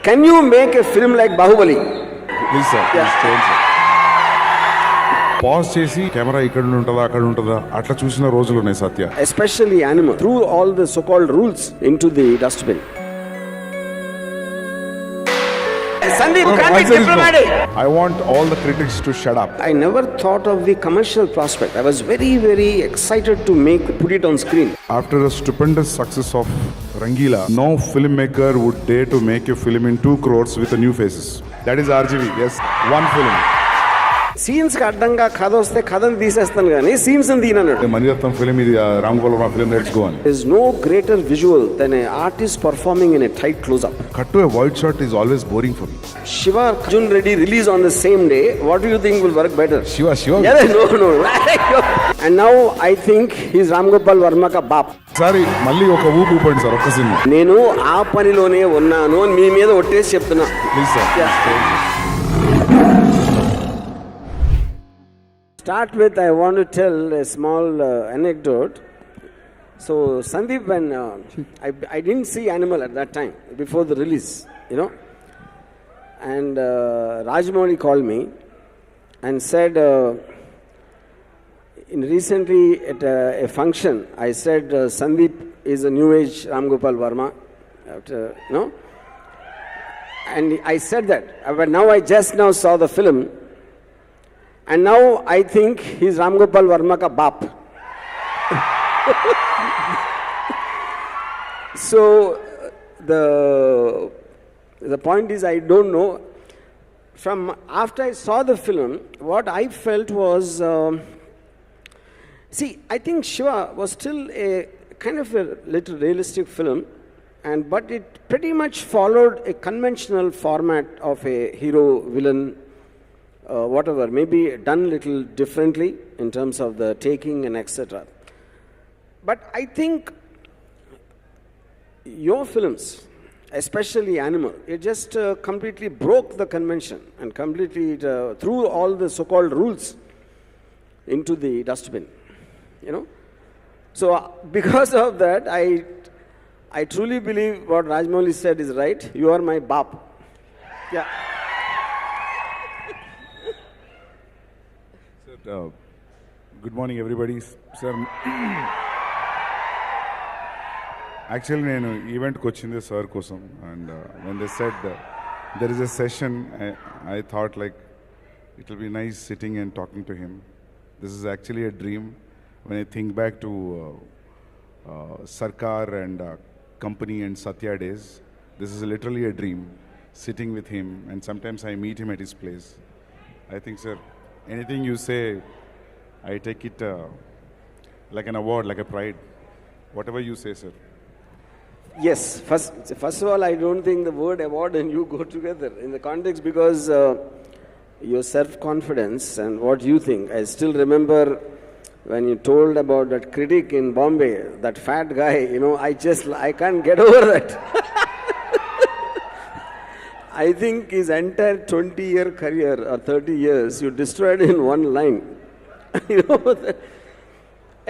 Can you make a film like Bahubali? Please sir, please change sir. Pause చేసి camera ఇక్కడ ఉంటుందా అక్కడ ఉంటుందా అట్లా చూసిన రోజులు ఉన్నాయి సత్య. Especially animal. Threw all the so-called rules into the dustbin. Sandeep, you can't be diplomatic. I want all the critics to shut up. I never thought of the commercial prospect. I was very, very excited to put it on screen. After the stupendous success of Rangila, no filmmaker would dare to make a film in 2 crores with a new faces. That is RGV. Yes, one film. Scenes కి అడ్డంగా కథ వస్తే కథను తీసేస్తాను కానీ scenes తీనన్నాడు. Mani Ratnam film ఇది Ram Gopal Varma film. Let's go on. There is no greater visual than an artist performing in a tight close-up. Cut to a wide shot is always boring for me. Shiva Arjun Reddy release on the same day. What do you think will work better? Shiva. Yeah, no. And now I think he's Ram Gopal Varma ka baap. Sorry మళ్ళీ ఒక ఊపు ఊపండి sir ఒక్క cinema. నేను ఆ పనిలోనే ఉన్నాను అని మీ మీద ఒట్టేసి చెప్తున్నా. Please sir. Start with, I want to tell a small anecdote. So Sandeep, when I didn't see Animal at that time before the release, you know, and Rajmouli called me and said, recently at a function, I said Sandeep is a new age Ram Gopal Varma, you know, and I said that, but now I just now saw the film. And now I think he's Ram Gopal Varma ka baap. So the point is, I don't know. From after I saw the film, what I felt was, I think Shiva was still a kind of a little realistic film, but it pretty much followed a conventional format of a hero villain. Whatever, maybe done little differently in terms of the taking and etc. But I think your films, especially Animal, it just completely broke the convention and completely threw all the so-called rules into the dustbin, you know. So because of that, I truly believe what Rajmouli said is right. You are my baap. Yeah. Good morning everybody sir. Actually నేను ఈవెంట్కి వచ్చింది sir కోసం. And when they said there is a session, I thought like it will be nice sitting and talking to him. This is actually a dream when I think back to Sarkar and Company and Satya days. This is literally a dream sitting with him, and sometimes I meet him at his place. I think, sir, anything you say, I take it like an award, like a pride. Whatever you say, sir. Yes, first of all, I don't think the word award and you go together in the context, because your self-confidence and what you think. I still remember when you told about that critic in Bombay, that fat guy, you know, I can't get over that. I think his entire 20-year career or 30 years, you destroyed in one line. You know.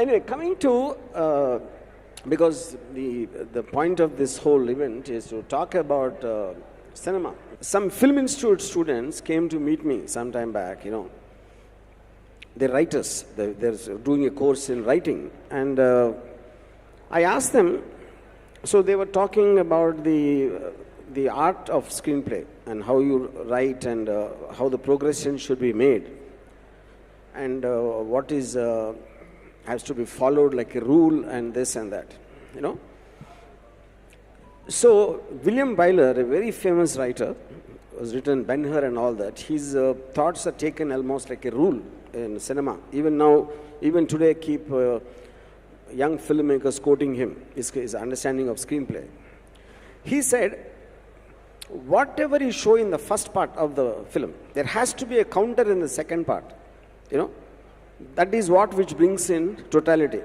Anyway, coming to, because the point of this whole event is to talk about cinema. Some film institute students came to meet me some time back, you know. They're writers. They're doing a course in writing. And I asked them, so they were talking about the art of screenplay and how you write and how the progression should be made, and what is has to be followed like a rule and this and that, you know. So William Byler, a very famous writer, has written Ben-Hur and all that. His thoughts are taken almost like a rule in cinema. Even now, even today, keep young filmmakers quoting him, his understanding of screenplay. He said, whatever you show in the first part of the film, there has to be a counter in the second part, you know. That is which brings in totality.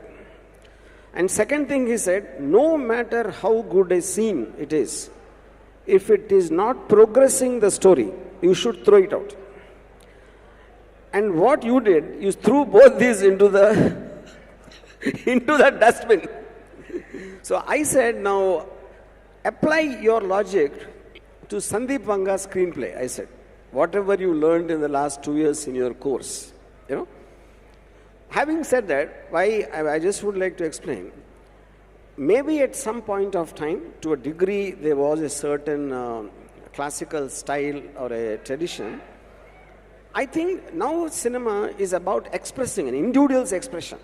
And second thing he said, no matter how good a scene it is, if it is not progressing the story, you should throw it out. And what you did, you threw both these into the dustbin. So I said, now apply your logic to Sandeep Vanga's screenplay, I said, whatever you learned in the last 2 years in your course, you know. Having said that, why I just would like to explain, maybe at some point of time, to a degree, there was a certain classical style or a tradition. I think now cinema is about expressing an individual's expression.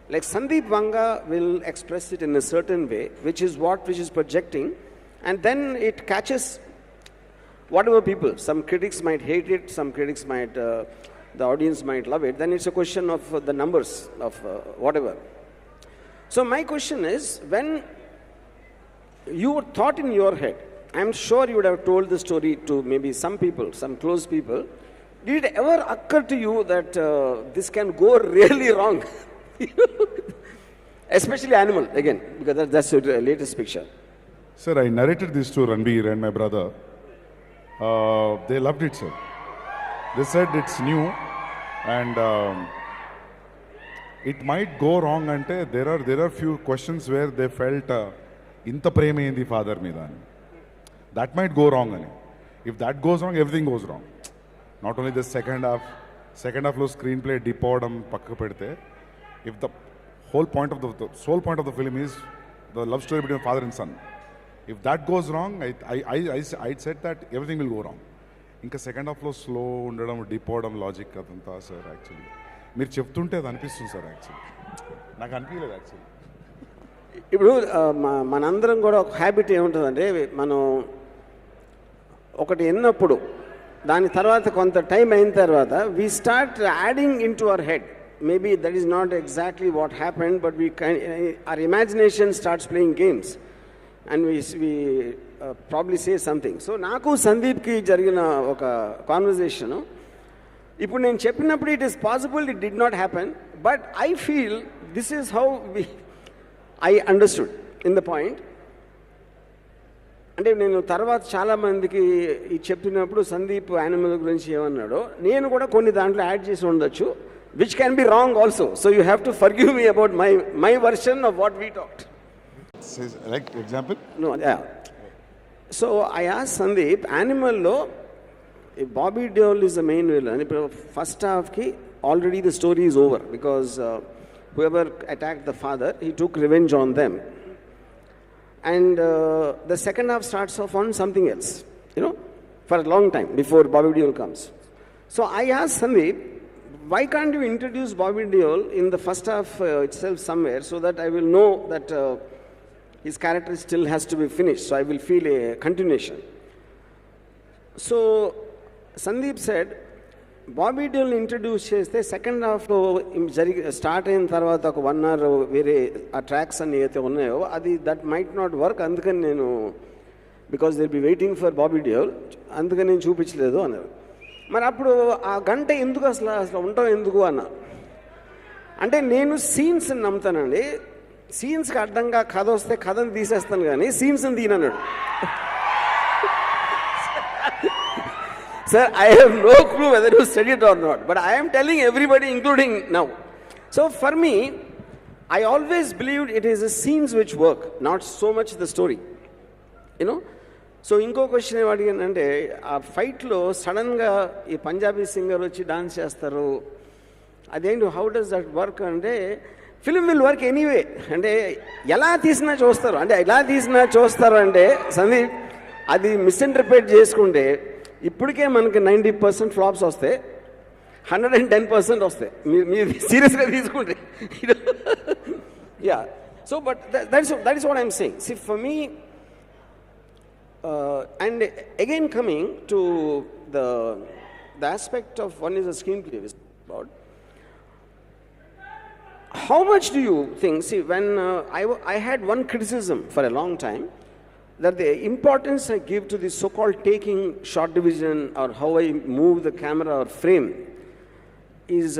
Like Sandeep Vanga will express it in a certain way, which is projecting, and then it catches whatever people. Some critics might hate it, some critics might, the audience might love it. Then it's a question of the numbers of whatever. So my question is, when you thought in your head, I'm sure you would have told the story to maybe some people, some close people. Did it ever occur to you that this can go really wrong? Especially Animal, again, because that's the latest picture. Sir, I narrated this to Ranbir and my brother. They loved it, sir. They said it's new and it might go wrong. Ante there are few questions where they felt inta prema indi father mida. That might go wrong. Ani. If that goes wrong, everything goes wrong. Not only the second half lo screenplay dipodam pakka pedte. If the whole point of the sole point of the film is the love story between father and son, if that goes wrong, I said that everything will go wrong. Inka second half lo slow undadam dipodam logic adanta sir actually. మీరు చెప్తుంటే అది అనిపిస్తుంది sir actually. నాకు అనిపించలేదు actually. ఇప్పుడు మనందరం కూడా ఒక హ్యాబిట్ ఏముంటుందంటే, మనం ఒకటి ఎన్నప్పుడు దాని తర్వాత కొంత టైం అయిన తర్వాత we start adding in to our head. Maybe that is not exactly what happened, but our imagination starts playing games and we probably say something. So నాకు సందీప్కి జరిగిన ఒక కాన్వర్జేషను, ఇప్పుడు నేను చెప్పినప్పుడు it is possible it did not happen, but I feel this is how I understood in the point. అంటే నేను తర్వాత చాలామందికి ఈ చెప్పినప్పుడు సందీప్ యానిమల్ గురించి ఏమన్నాడో నేను కూడా కొన్ని దాంట్లో యాడ్ చేసి ఉండొచ్చు, which can be wrong also. So you have to forgive me about my version of what we talked. Like example? No, yeah. So I asked Sandeep, యానిమల్లో Bobby Deol is the main villain. First half ki already the story is over because whoever attacked the father, he took revenge on them. And the second half starts off on something else, you know, for a long time before Bobby Deol comes. So I asked Sandeep, why can't you introduce Bobby Deol in the first half itself somewhere so that I will know that his character still has to be finished, so I will feel a continuation. So Sandeep said, Bobby డీల్ని introduce చేస్తే second హాఫ్లో start అయిన తర్వాత ఒక 1 hour వేరే ఆ tracks అన్ని అయితే ఉన్నాయో అది దట్ మైట్ నాట్ వర్క్, అందుకని నేను because they be waiting for Bobby deal, అందుకని నేను చూపించలేదు అన్నారు. మరి అప్పుడు ఆ గంట ఎందుకు అసలు ఉంటాం ఎందుకు అన్నా అంటే, నేను సీన్స్ నమ్ముతానండి. సీన్స్కి అడ్డంగా కథ వస్తే కథను తీసేస్తాను కానీ సీన్స్ని తీనన్నాడు. Sir, I have no clue whether you said it or not, but I am telling everybody, including now. So for me, I always believed it is the scenes which work, not so much the story. You know? So inko question em adiganante, aa fight lo sudden ga ee Punjabi singer vachi dance chestaru. Adendo how does that work ante, film will work anyway. Ante ela teesina chustaru, ante ela teesina chustaru ante Sandeep adi misinterpret చేసుకుంటే ఇప్పటికే మనకి 90% flops వస్తే 110% వస్తాయి. మీరు సీరియస్గా తీసుకుంటే yeah. So but that is what I'm saying. See for me and again coming to the aspect of one is a screenplay about how much do you think, see when I had one criticism for a long time, that the importance I give to the so-called taking shot division or how I move the camera or frame is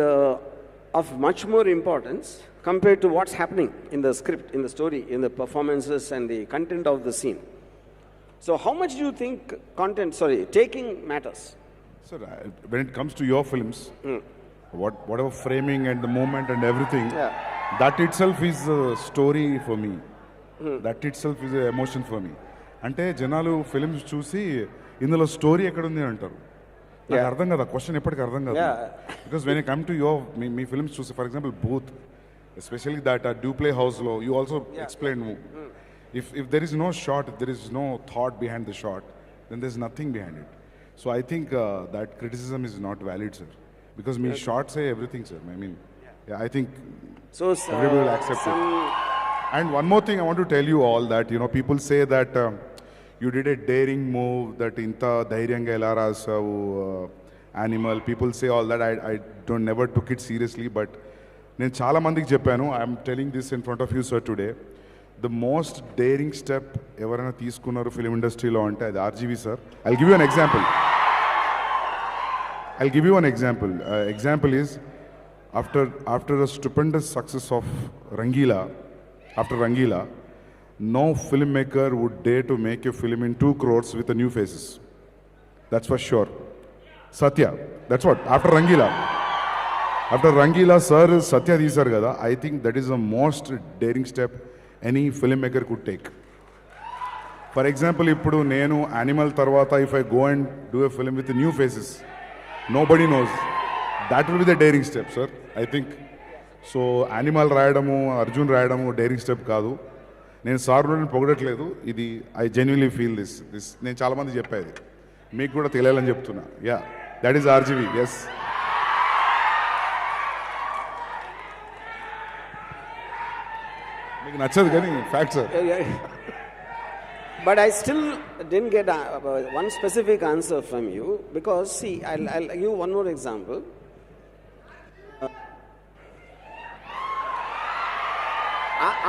of much more importance compared to what's happening in the script, in the story, in the performances and the content of the scene. So how much do you think taking matters? Sir, when it comes to your films, whatever framing and the movement and everything, that itself is a story for me. That itself is an emotion for me. అంటే జనాలు films చూసి ఇందులో story ఎక్కడుంది అంటారు. నాకు అర్థం కదా, question ఎప్పటికీ అర్థం కాదు. Because when I come to your మీ ఫిల్మ్స్ చూసి, for example Bhoot, especially that డూప్లే హౌస్లో you also explain if there is no shot, if there is no thought behind the shot, then there's nothing behind it. So I think that criticism is not valid, sir, because me shots say everything, sir. I mean, I think so everybody will accept it. And one more thing I want to tell you all, that people say that you did a daring move, that inta dhairyanga ela rasavu animal. People say all that. I don't never took it seriously, but నేను చాలా మందికి చెప్పాను. I'm telling this in front of you sir today. The most daring step ఎవరైనా తీసుకున్నారు film ఇండస్ట్రీలో అంటే అది RGV sir. I'll give you an example. Example is, after a stupendous success of after Rangila, no filmmaker would dare to make a film in 2 crores with a new faces. That's for sure. Satya, that's what, after Rangila sir, Satya teesaru kada. I think that is the most daring step any filmmaker could take. For example, ippudu nenu Animal tarvata, if I go and do a film with new faces, nobody knows. That will be the daring step, sir, I think. So Animal రాయడము, అర్జున్ రాయడము daring step కాదు. నేను సార్ని పొగడట్లేదు, ఇది I genuinely feel this. నేను చాలా మంది చెప్పేది, మీకు కూడా తెలియాలని చెప్తున్నా. Yeah, that is RGV. Yes, మీకు నచ్చదు కానీ fact sir. But I still didn't get one specific answer from you, because see, I'll give one more example.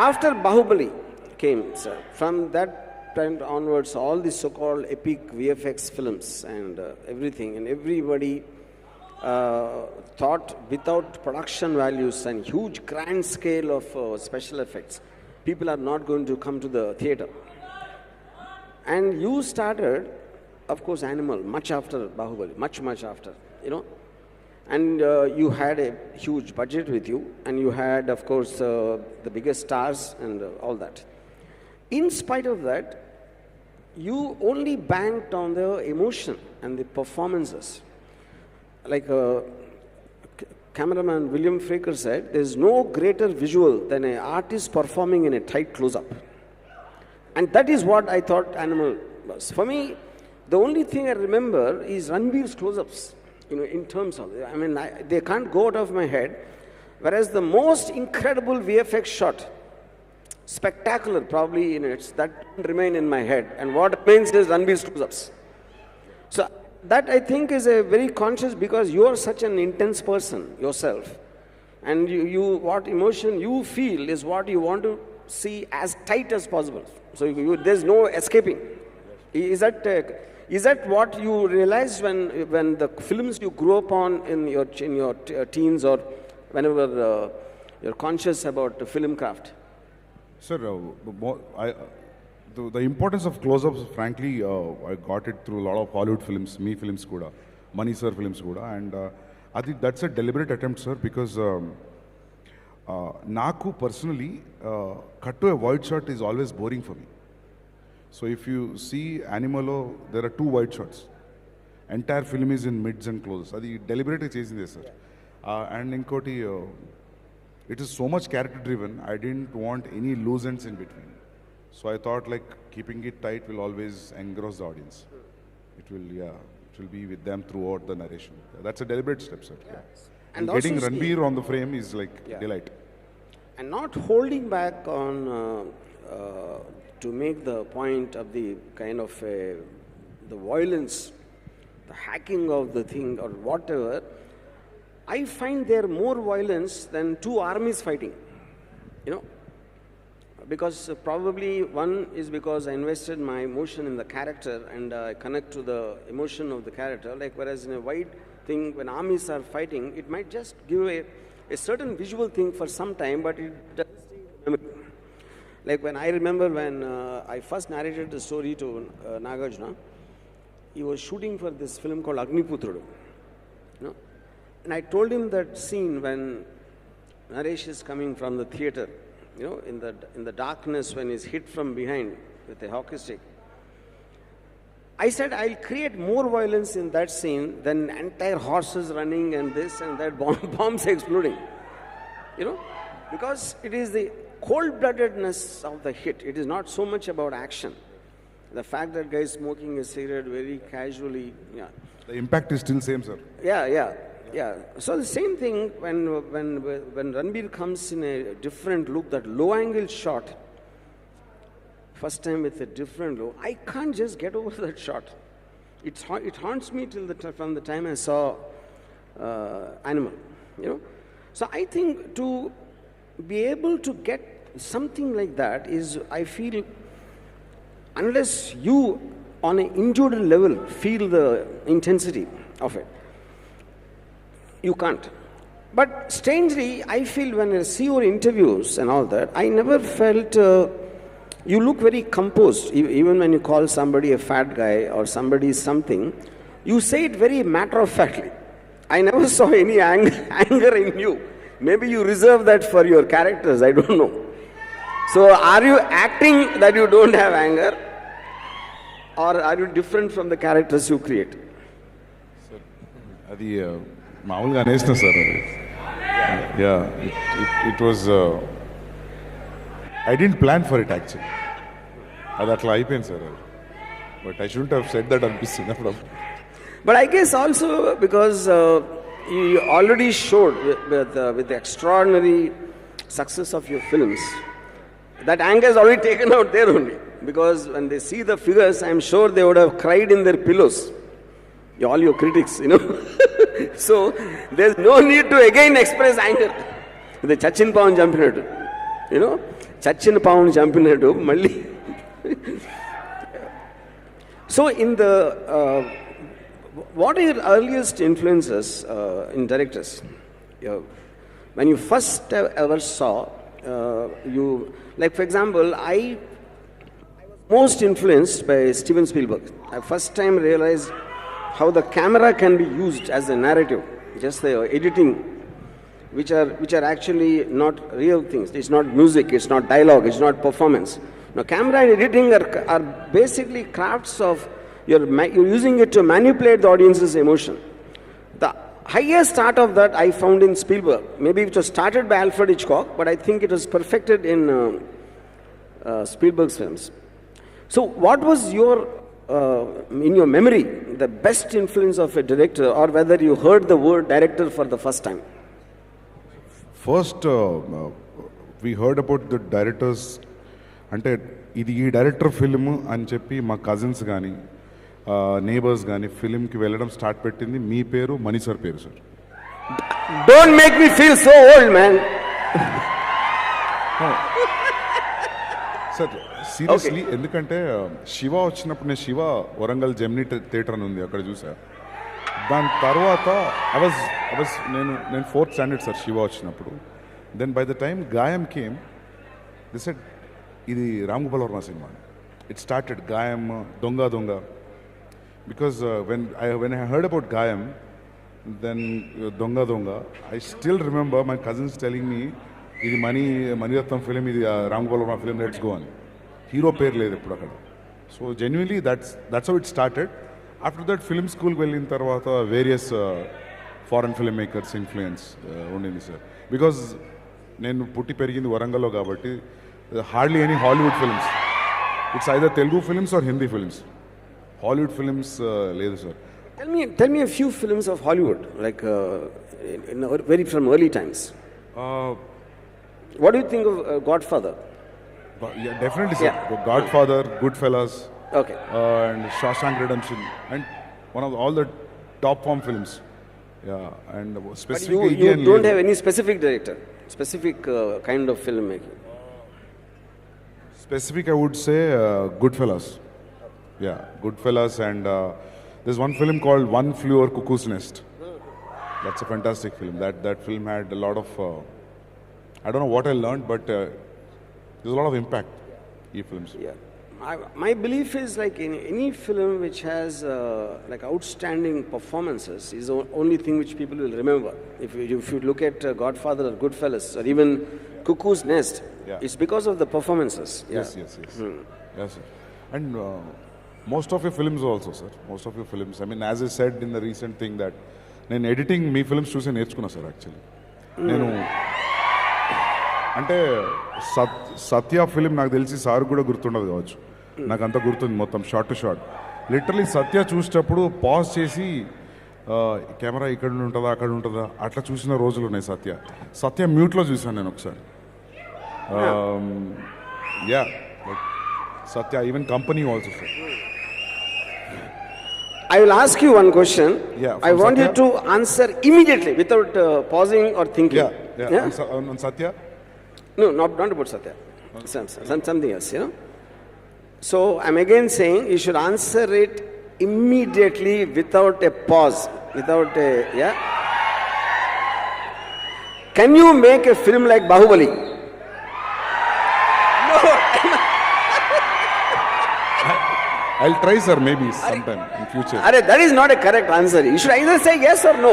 After Bahubali came, sir, from that time onwards, all the so-called epic VFX films and everything, and everybody thought without production values and huge grand scale of special effects, people are not going to come to the theater. And you started, of course, Animal much after Bahubali, much after, and you had a huge budget with you, and you had, of course, the biggest stars and all that. In spite of that, you only banked on the emotion and the performances. Like cameraman William Fraker said, there's no greater visual than an artist performing in a tight close-up. And that is what I thought Animal was. For me, the only thing I remember is Ranveer's close-ups, in terms of, they can't go out of my head. Whereas the most incredible VFX shot, spectacular probably in its, that remain in my head. And what remains is Ranveer's close-ups. So that I think is a very conscious, because you are such an intense person yourself. And you what emotion you feel is what you want to see as tight as possible. So there's no escaping. Is that what you realized when the films you grew up on in your teens, or whenever you're conscious about the film craft? Sir, the importance of close-ups, frankly, I got it through a lot of Hollywood films, me films kuda, Mani sir films kuda, and I think that's a deliberate attempt, sir, because Naku personally, cut to a wide shot is always boring for me. So if you see Animalo, there are 2 wide shots. Entire film is in mids and closes. Adi deliberately chasing this, sir. And inkoti, it is so much character driven. I didn't want any loose ends in between. So I thought like keeping it tight will always engross the audience. It will be with them throughout the narration. That's a deliberate step, sir. Yeah. And getting Ranveer on the frame is like delight. And not holding back on to make the point of the kind of the violence, the hacking of the thing or whatever. I find there more violence than 2 armies fighting, because probably one is because I invested my emotion in the character and I connect to the emotion of the character. Like whereas in a wide thing, when armies are fighting, it might just give a certain visual thing for some time, but it doesn't stay in the memory. Like when I remember when I first narrated the story to Nagarjuna, he was shooting for this film called Agniputhrudu, and I told him that scene when Naresh is coming from the theater, in the darkness, when he's hit from behind with a hockey stick. I said, I'll create more violence in that scene than entire horses running and this and that, bombs exploding. You know, because it is the cold-bloodedness of the hit. It is not so much about action. The fact that guy is smoking a cigarette very casually, yeah. The impact is still same, sir. Yeah. So the same thing when Ranbir comes in a different look, that low-angle shot, first time with a different look, I can't just get over that shot. It haunts me from the time I saw Animal, you know. So I think to be able to get something like that is, I feel, unless you on an individual level feel the intensity of it, you can't. But strangely, I feel when I see your interviews and all that, I never felt you look very composed. Even when you call somebody a fat guy or somebody something, you say it very matter-of-factly. I never saw any anger in you. Maybe you reserve that for your characters, I don't know. So are you acting that you don't have anger? Or are you different from the characters you create? Sir, అది మామూలుగా అనేసిన sir అది. It was I didn't plan for it actually. అది అట్లా అయిపోయింది sir అది. But I shouldn't have said that అనిపిస్తుంది అప్పుడు. But I guess also because you already showed with the extraordinary success of your films, that anger is already taken out there only. Because when they see the figures, I'm sure they would have cried in their pillows. All your critics, you know. So there's no need to again express anger. The Chachin Pavan jumpinadu, you know, Chachin Pavan jumpinadu, Malli. So in the what are your earliest influences in directors? When you first ever saw, you, like for example, I was most influenced by Steven Spielberg. I first time realized how the camera can be used as a narrative, just the editing, which are actually not real things. It's not music, it's not dialogue, it's not performance. Now, camera and editing are basically crafts of you're using it to manipulate the audience's emotion. The highest start of that I found in Spielberg. Maybe it was started by Alfred Hitchcock, but I think it was perfected in Spielberg's films. So what was your, in your memory, the best influence of a director, or whether you heard the word director for the first time? First, we heard about the directors, అంటే ఇది ఈ director film అని చెప్పి మా cousins కానీ neighbours కానీ ఫిలింకి వెళ్ళడం start పెట్టింది మీ పేరు మణి సార్ పేరు sir. Don't make me feel so old, man. Sir seriously, ఎందుకంటే శివ వచ్చినప్పుడు నేను శివ వరంగల్ జెమినీ థియేటర్ అని ఉంది అక్కడ చూసా. దాని తర్వాత నేను 4th స్టాండర్డ్ సార్ శివ వచ్చినప్పుడు. దెన్ బై ద టైమ్ గాయం కేమ్, ది సెడ్ ఇది Ram Gopal Varma cinema. It started గాయం, దొంగ దొంగ. Because when I heard about గాయం, then దొంగ దొంగ, I still remember my cousins telling me ఇది మణిరత్నం ఫిలిం, ఇది Ram Gopal Varma film, let's go అని. హీరో పేరు లేదు ఇప్పుడు అక్కడ. So genuinely that's how it started. After that film స్కూల్కి వెళ్ళిన తర్వాత various foreign film makers influence ఉండింది సార్. బికాజ్ నేను పుట్టి పెరిగింది వరంగల్లో కాబట్టి hardly any Hollywood films. It's either Telugu films or Hindi films. Hollywood films లేదు sir. Tell me a few films of Hollywood, like from early times. What do you think of Godfather? Yeah, definitely, sir. Yeah. Godfather, Goodfellas, okay, and Shawshank Redemption, and one of all the top form films. Yeah, and specifically but you don't have any specific director, specific kind of filmmaking. Specific, I would say Goodfellas. Yeah, Goodfellas, and there's one film called One Flew Over Cuckoo's Nest. That's a fantastic film. That film had a lot of I don't know what I learned, but there's a lot of impact in films. Yeah, my belief is like in any film which has like outstanding performances is the only thing which people will remember. If you look at Godfather or Goodfellas or even Cuckoo's Nest, it's because of the performances. Yes. Yes, sir. And Most of your films also, sir. Most of your films. I mean, as I said in the recent thing that నేను editing మీ films చూసి నేర్చుకున్నా sir actually. నేను అంటే సత్య film నాకు తెలిసి sir కూడా గుర్తుండదు కావచ్చు, నాకు అంతా గుర్తుంది మొత్తం షార్ట్ టు షార్ట్. లిటరలీ సత్య చూసేటప్పుడు పాజ్ చేసి కెమెరా ఇక్కడ ఉంటుందా అక్కడ ఉంటుందా అట్లా చూసిన రోజులు ఉన్నాయి. సత్య మ్యూట్లో చూసాను నేను ఒకసారి. Yeah Satya even company also sir. I will ask you one question. Yeah, I want Satya? you to answer immediately without pausing or thinking. Yeah. On Satya? No, not about Satya. Something else, you know. So I'm again saying you should answer it immediately without a pause, without a, yeah. Can you make a film like Bahubali? No. I'll try, sir, maybe sometime in future. That is not a correct answer. You should either say yes or no.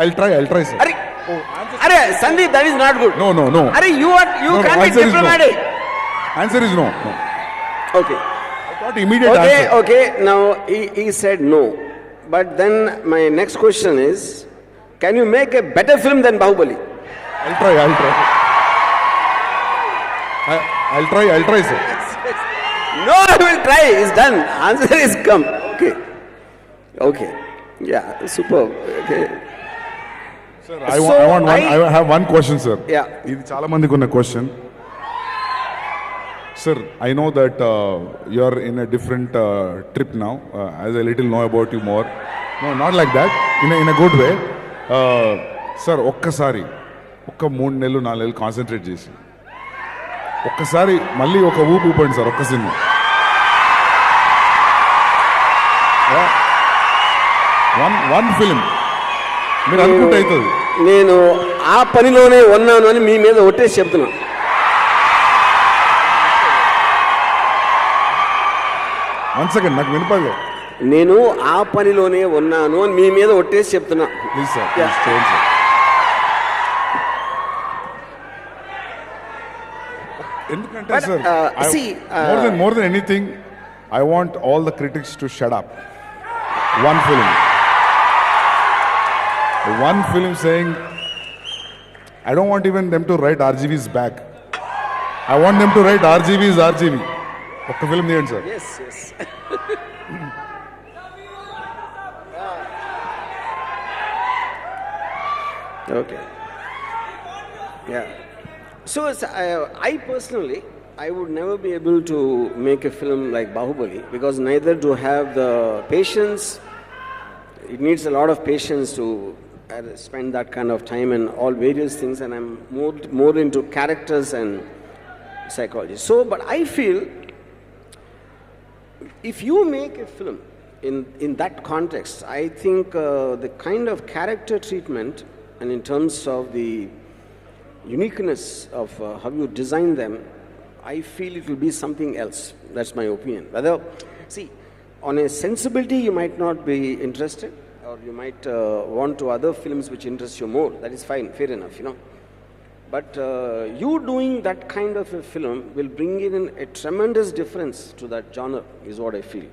I'll try, sir. Sandeep, that is not good. No. You can't be diplomatic. Answer is no. Okay. I got immediate answer. Okay, now he said no. But then my next question is, can you make a better film than Bahubali? I'll try. I'll try, sir. No, I will try. It's done. Answer is come. Okay. Yeah, superb. Okay. Sir, I have one question, sir. Yeah. ఇది చాలా మందికి ఉన్న question. Sir, I know that you are in a different trip now. As I little know about you more. No, not like that. In a good way. Sir, ఒక్కసారి 3 నెలలు 4 నెలలు concentrate చేసి ఒక్కసారి మళ్ళీ ఒక ఊపండి సార్, ఒక్క సినిమా. వన్ ఫిలిం మీరు అనుకుంటే అవుతుంది. నేను ఆ పనిలోనే ఉన్నాను అని మీ మీద ఒట్టేసి చెప్తున్నా. వన్ సెకండ్, నాకు వినపడలేదు. నేను ఆ పనిలోనే ఉన్నాను అని మీ మీద ఒట్టేసి చెప్తున్నా. ప్లీజ్ సార్, చేయండి సార్. ఎందుకంటే sir more than anything, I want all the critics to shut up. One film saying, I don't want even them to write RGV's back. I want them to write RGV's RGV. ఒక్క film తీయండి sir. Yes. Okay. Yeah. So I personally, I would never be able to make a film like Bahubali because neither do have the patience. It needs a lot of patience to spend that kind of time and all various things, and I'm more into characters and psychology. So, but I feel if you make a film in that context, I think the kind of character treatment and in terms of the uniqueness of how you design them, I feel it will be something else. That's my opinion. Whether, see, on a sensibility you might not be interested, or you might want to other films which interest you more. That is fine, fair enough, you know. But you doing that kind of a film will bring in a tremendous difference to that genre, is what I feel.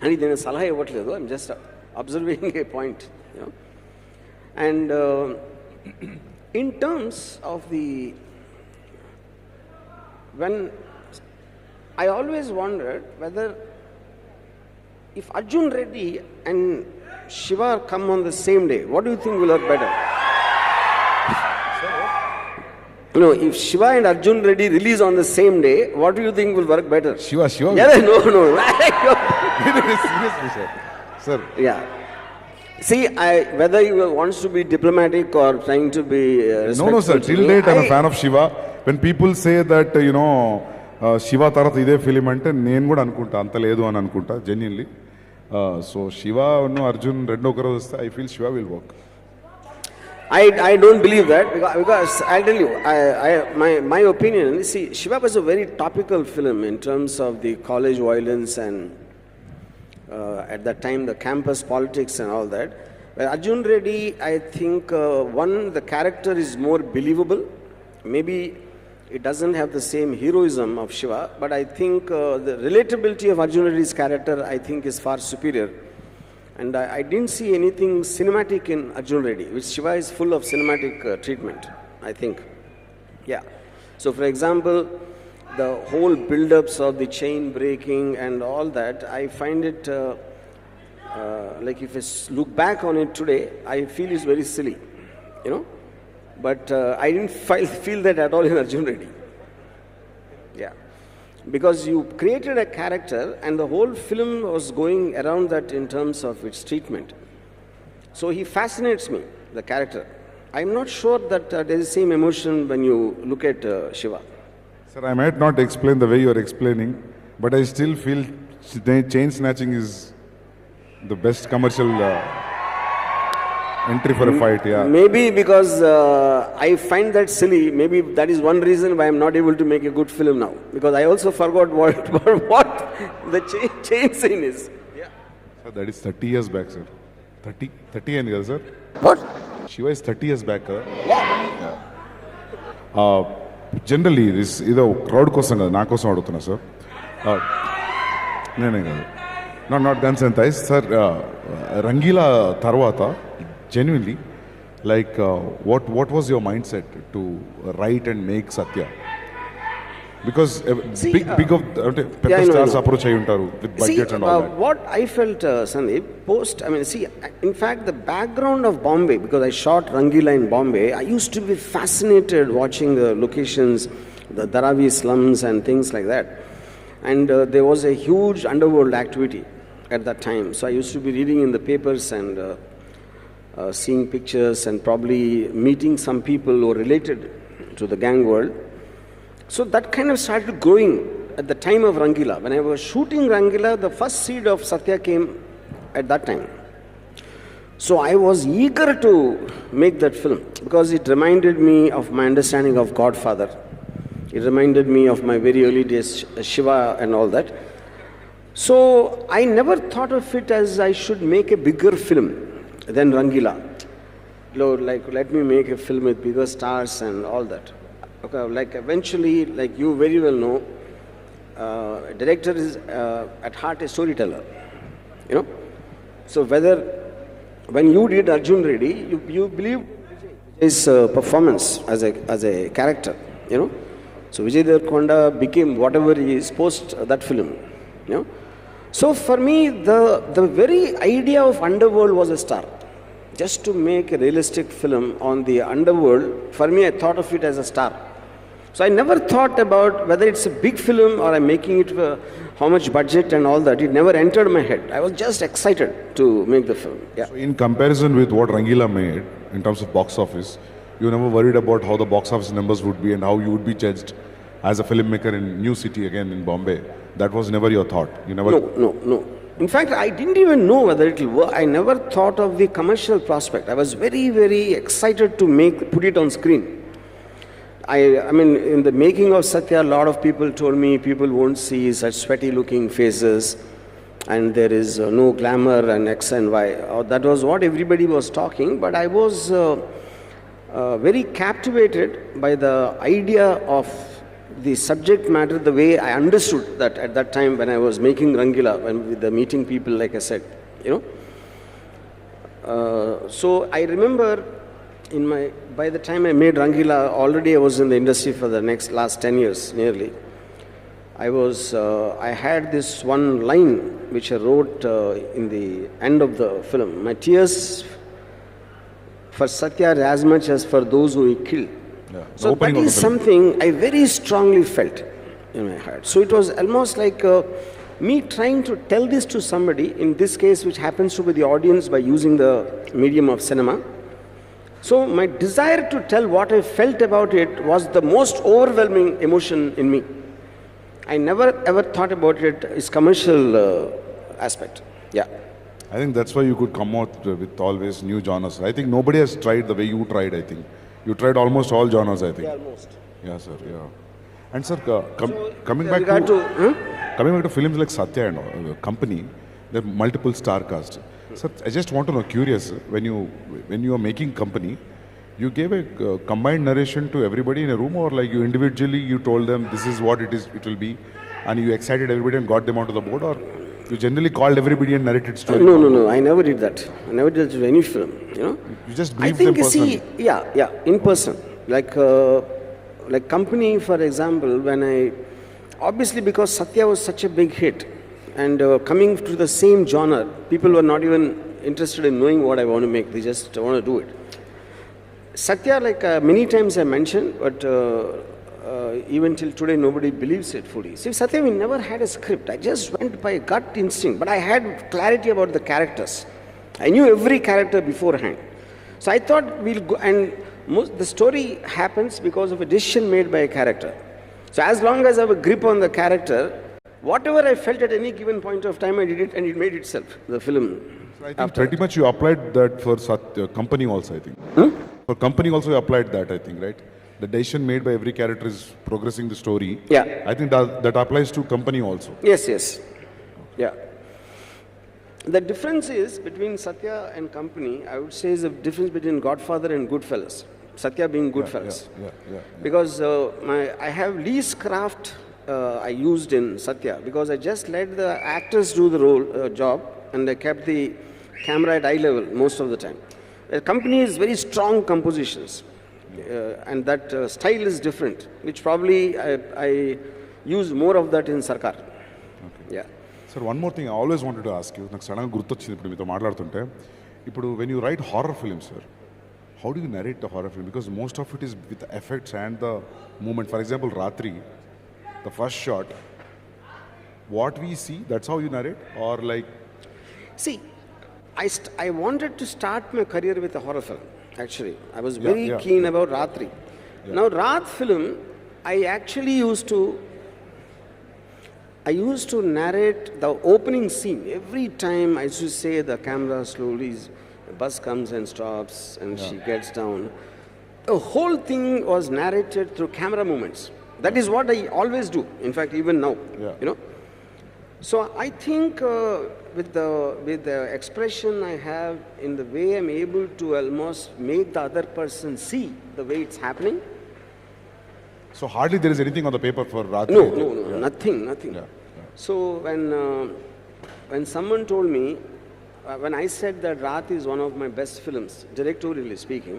And idine salaha ivatledu, I'm just observing a point, you know. And in terms of when I always wondered whether if Arjun Reddy and Shiva come on the same day, what do you think will work better? No, if Shiva and Arjun Reddy release on the same day, what do you think will work better? Shiva. Yeah, no. Seriously, sir. Yeah. See, whether he wants to be diplomatic or trying to be No, sir. Till date, I'm a fan of Shiva. When people say that, Shiva tarata ide film ante, nenu kuda anukunta, anta ledu ani anukunta, genuinely. So Shiva and Arjun rendu okaru vaste, I feel Shiva will work. I don't believe that because I'll tell you, my opinion. See, Shiva was a very topical film in terms of the college violence and at that time the campus politics and all that. But Arjun Reddy, I think the character is more believable. Maybe It doesn't have the same heroism of Shiva, but I think the relatability of Arjun Reddy's character, I think, is far superior. And I didn't see anything cinematic in Arjun Reddy, which Shiva is full of cinematic treatment, I think. Yeah. So, for example, the whole build-ups of the chain breaking and all that, I find it, like if I look back on it today, I feel it's very silly, you know. But I didn't feel that at all in Arjun Reddy. Yeah. Because you created a character and the whole film was going around that in terms of its treatment. So he fascinates me, the character. I'm not sure that there is the same emotion when you look at Shiva. Sir, I might not explain the way you are explaining, but I still feel chain snatching is the best commercial entry for a fight. Yeah. Maybe because I find that silly. Maybe that is one reason why I'm not able to make a good film now. Because I also forgot what the chain scene is. Yeah. Sir, that is 30 years back, sir. 30 years, sir. What? Shiva is 30 years back. Yeah. Generally, this ido crowd kosam kada na kosam adugutunna sir. Nee kaadu. Not guns and thighs, sir. Rangila tarvata, genuinely, like what was your mindset to write and make Satya? Because big of stars approach ayuntaru with budget and all that. What I felt, Sandeep, in fact, the background of Bombay, because I shot Rangila in Bombay, I used to be fascinated watching the locations, the Dharavi slums and things like that. And there was a huge underworld activity at that time. So I used to be reading in the papers and seeing pictures and probably meeting some people who were related to the gang world. So that kind of started growing at the time of Rangila. When I was shooting Rangila, the first seed of Satya came at that time. So I was eager to make that film because it reminded me of my understanding of Godfather. It reminded me of my very early days, Shiva and all that. So I never thought of it as I should make a bigger film than Rangila. Lord, like, let me make a film with bigger stars and all that. Okay, like eventually, like you very well know, a director is at heart a storyteller, you know. So when you did Arjun Reddy, you believe his performance as a character, you know. So Vijay Deverakonda became whatever he is post that film, you know. So for me, the very idea of underworld was a star. Just to make a realistic film on the underworld, for me, I thought of it as a star. So I never thought about whether it's a big film or I'm making it for how much budget and all that. It never entered my head. I was just excited to make the film. Yeah. So in comparison with what Rangila made in terms of box office, you never worried about how the box office numbers would be and how you would be judged as a filmmaker in New City again in Bombay. That was never your thought. You never. No. In fact, I didn't even know whether it will work. I never thought of the commercial prospect. I was very, very excited to put it on screen. I mean, in the making of Satya, a lot of people told me people won't see such sweaty-looking faces, and there is no glamour and X and Y. That was what everybody was talking. But I was very captivated by the idea of the subject matter, the way I understood that at that time when I was making Rangila, with the meeting people, like I said, you know. So I remember by the time I made Rangila, already I was in the industry for the last 10 years, nearly. I had this one line which I wrote in the end of the film. My tears for Satya are as much as for those who he killed. Yeah. So that is something I very strongly felt in my heart. So it was almost like me trying to tell this to somebody, in this case which happens to be the audience by using the medium of cinema. So my desire to tell what I felt about it was the most overwhelming emotion in me. I never ever thought about it as commercial aspect. Yeah. I think that's why you could come out with always new genres. I think nobody has tried the way you tried, I think. You tried almost all genres, I think. Yeah, almost. Yeah, sir, yeah. And sir, coming back to films like Satya and company, there are multiple star cast. Sir, I just want to know, curious, when you are making company, You gave a combined narration to everybody in a room, or like you individually you told them this is what it will be, and you excited everybody and got them onto the board, or you generally called everybody and narrated story? No. I never did that. I never did that to any film. You know. You just I briefed think them you personally. see, yeah, in person. Like company, for example, when I obviously because Satya was such a big hit, and coming to the same genre, people were not even interested in knowing what I want to make. They just want to do it. Satya, many times I mentioned, but even till today nobody believes it fully. See, Satya, we never had a script. I just went by gut instinct, but I had clarity about the characters. I knew every character beforehand. So I thought we'll go, and the story happens because of a decision made by a character. So as long as I have a grip on the character, whatever I felt at any given point of time, I did it, and it made itself, the film. So I think pretty much you applied that for company also, I think. For company also you applied that, I think, right? The decision made by every character is progressing the story. Yeah. I think that applies to company also. Yes. Yeah. The difference is between Satya and company, I would say, is the difference between Godfather and Goodfellas. Satya being Goodfellas. Yeah. Because I have least craft I used in Satya, because I just let the actors do the role job, and I kept the camera at eye level most of the time. The company is very strong compositions, and that style is different, which probably I use more of that in Sarkar. Okay. Yeah. Sir, one more thing I always wanted to ask you. నాకు సడన్గా గుర్తొచ్చింది ఇప్పుడు మీతో మాట్లాడుతుంటే. ఇప్పుడు when you write horror films, sir, how do you narrate the horror film? Because most of it is with the effects and the movement. For example, Ratri, the first shot, what we see, that's how you narrate? Or like... See, I wanted to start my career with a horror film, actually. I was very keen about Ratri. Yeah. Now, Raat film, I actually used to narrate the opening scene. Every time I used to say the camera slowly, the bus comes and stops, and she gets down. The whole thing was narrated through camera movements. That is what I always do, in fact, even now, you know. So I think with the expression I have, in the way I'm able to almost make the other person see the way it's happening. So hardly there is anything on the paper for Ratri? No, nothing. Yeah. So when someone told me, when I said that Raat is one of my best films, directorially speaking,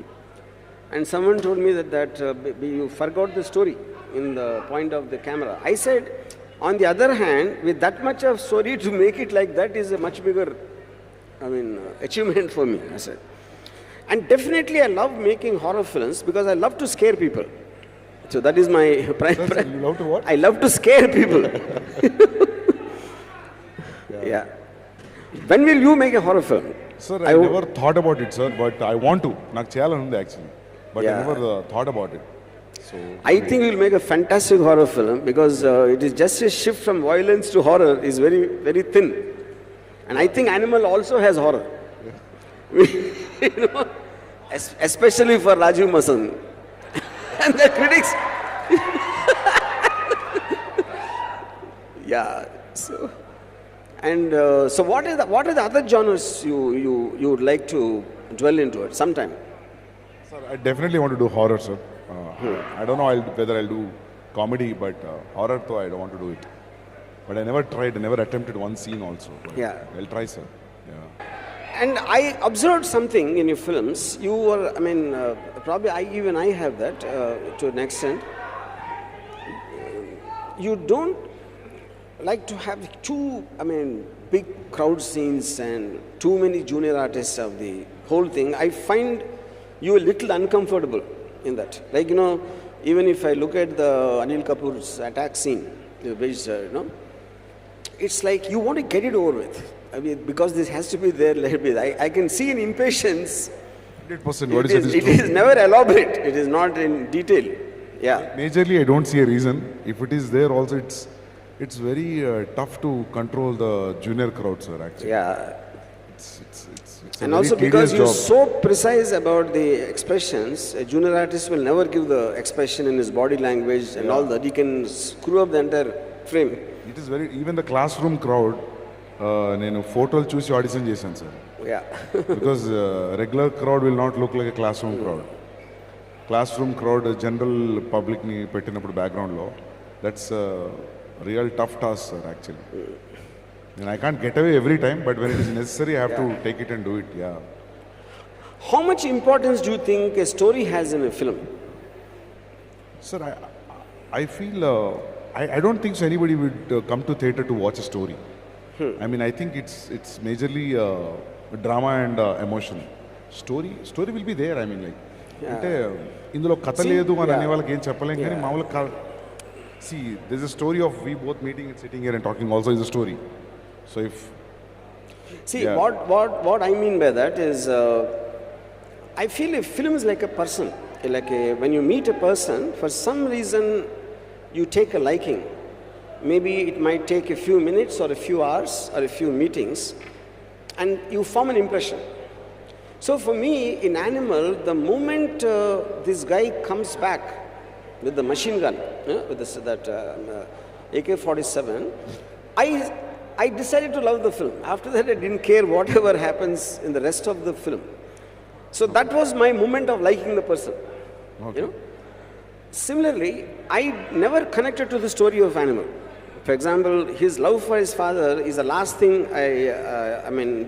and someone told me that you forgot the story in the point of the camera. I said, on the other hand, with that much of story, to make it like that is a much bigger, achievement for me, I said. And definitely I love making horror films because I love to scare people. So that is my prime. You love to what? I love to scare people. Yeah. When will you make a horror film? Sir, I never thought about it, sir, but I want to. నాకు చేయాలనుంది actually. But I never thought about it. So I think we'll make a fantastic horror film because it is just a shift from violence to horror is very, very thin. And I think Animal also has horror. You know, especially for Rajiv Masan. And the critics. Yeah. So, and so what are the other genres you would like to dwell into it sometime? Sir, I definitely want to do horror, sir. I don't know whether I'll do comedy, but horror though I don't want to do it. But I never tried, I never attempted one scene also. Yeah. I'll try, sir. Yeah. And I observed something in your films. You were, probably I have that to an extent. You don't like to have too, big crowd scenes and too many junior artists of the whole thing. I find you a little uncomfortable in that. Like, even if I look at the Anil Kapoor's attack scene, which, it's like you want to get it over with. Because this has to be there, let it be. I can see an impatience. 100%. It is never elaborate. It is not in detail. Yeah. Majorly, I don't see a reason. If it is there also, it's very tough to control the junior crowd, sir, actually. Yeah. It's and also because you're so precise about the expressions, a junior artist will never give the expression in his body language and all that. He can screw up the entire frame. It is even the classroom crowd, నేను ఫోటోలు చూసి audition చేశాను sir. Yeah. Because regular crowd will not look like a classroom crowd. classroom crowd, general public ni pettinappudu background lo, that's a real tough task, sir, actually. And I can't get away every time, but when it is necessary, I have to take it and do it. Yeah. How much importance do you think a story has in a film? Sir, I feel, I don't think so anybody would come to theatre to watch a story. I mean, I think it's majorly drama and emotion. Story will be there, I mean, like. అంటే ఇందులో కథ లేదు అని అనే వాళ్ళకి ఏం చెప్పలేం కానీ మామూలుగా see there's a story of we both meeting and sitting here and talking also is a story. So if what I mean by that is I feel a film is like a person, when you meet a person, for some reason you take a liking. Maybe it might take a few minutes or a few hours or a few meetings and you form an impression. So for me, in Animal, the moment this guy comes back with the machine gun, with that AK-47, I decided to love the film. After that, I didn't care whatever happens in the rest of the film. So that was my moment of liking the person. Okay. You know? Similarly, I never connected to the story of Animal. For example, his love for his father is the last thing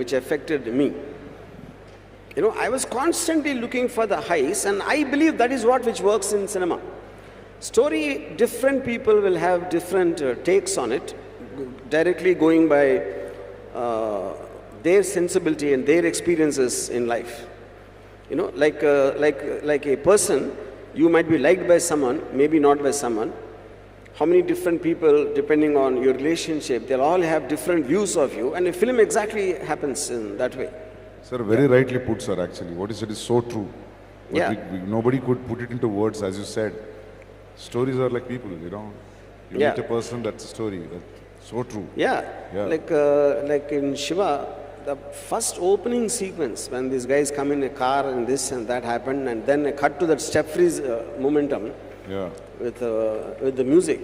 which affected me. You know, I was constantly looking for the highs, and I believe that is which works in cinema. Story, different people will have different takes on it, directly going by their sensibility and their experiences in life. You know, like a person, you might be liked by someone, maybe not by someone. How many different people, depending on your relationship, they'll all have different views of you, and a film exactly happens in that way. Sir, very rightly put, sir, actually. What you said is so true. But nobody could put it into words, as you said. Stories are like people, you know. You meet a person, that's a story. That's so true. Yeah. Like in Shiva, the first opening sequence, when these guys come in a car and this and that happened, and then a cut to that step freeze momentum with the music.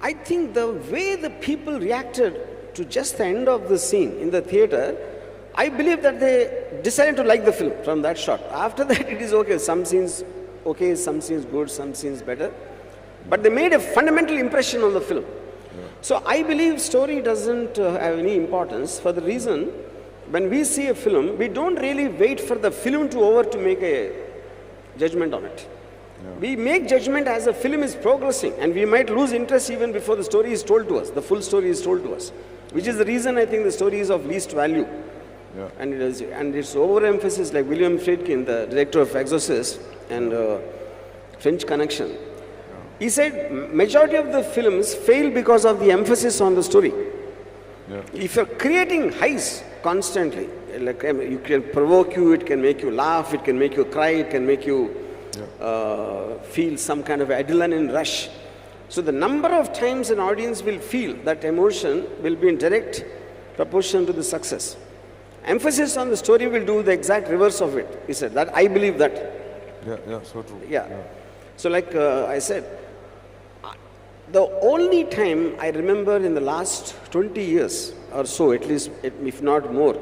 I think the way the people reacted to just the end of the scene in the theater, I believe that they decided to like the film from that shot. After that, it is okay. Some scenes okay, some scenes good, some scenes better. But they made a fundamental impression on the film. So I believe story doesn't have any importance for the reason, when we see a film, we don't really wait for the film to make a judgment on it. We make judgment as the film is progressing, and we might lose interest even before the story is told to us, the full story is told to us, which is the reason I think the story is of least value. And its overemphasis, like William Friedkin, the director of Exorcist and French Connection, he said majority of the films fail because of the emphasis on the story. If you're creating highs constantly, like it can provoke you, it can make you laugh, it can make you cry, it can make you feel some kind of adrenaline rush. So the number of times an audience will feel that emotion will be in direct proportion to the success. Emphasis on the story will do the exact reverse of it. He said that. I believe that. So true. So like I said, the only time I remember in the last 20 years or so, at least, if not more,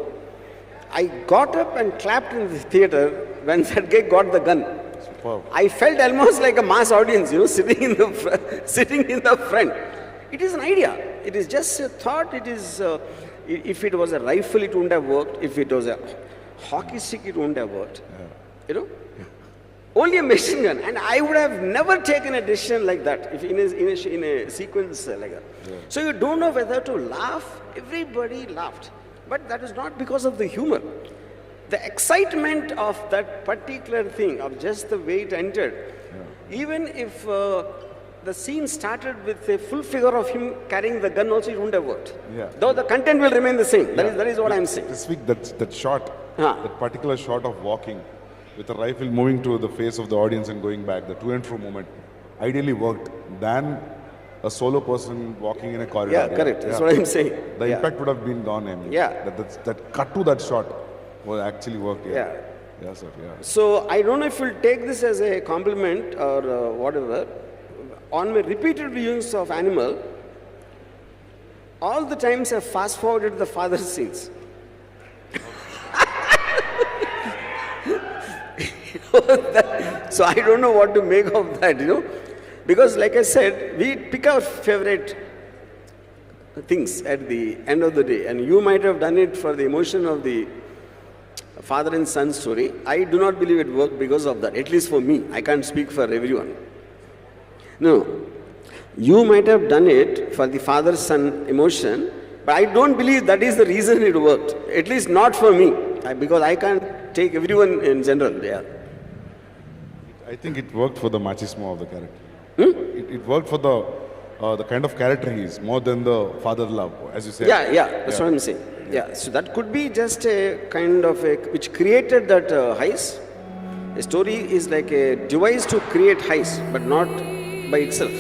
I got up and clapped in the theater when that guy got the gun. Wow. I felt almost like a mass audience, you know, sitting in the front. It is an idea. It is just a thought. It is. If it was a rifle, it wouldn't have worked. If it was a hockey stick, it wouldn't have worked. You know? Only a machine gun. And I would have never taken a decision like that if in a sequence like that. So you don't know whether to laugh. Everybody laughed. But that is not because of the humor. The excitement of that particular thing, of just the way it entered, even if the scene started with a full figure of him carrying the gun also, it wouldn't have worked. Though the content will remain the same. That is what I'm saying. This week, that shot, that particular shot of walking with a rifle moving to the face of the audience and going back, the to and fro moment, ideally worked than a solo person walking in a corridor. Correct. That's what I'm saying. The impact would have been gone. I mean, that cut to that shot was actually worked. Sir. So I don't know if you'll take this as a compliment or whatever. On my repeated viewings of Animal, all the times I fast forwarded the father scenes. So I don't know what to make of that, because like I said, we pick our favorite things at the end of the day, and you might have done it for the emotion of the father and son story. I do not believe it worked because of that, at least for me. I can't speak for everyone. No, you might have done it for the father-son emotion, but I don't believe that is the reason it worked, at least not for me, because I can't take everyone in general. Yeah. I think it worked for the machismo of the character. It worked for the kind of character he is, more than the father love, as you said. Yeah, that's what I'm saying. Yeah, so that could be just a kind of which created that highs. A story is like a device to create highs, but not by itself.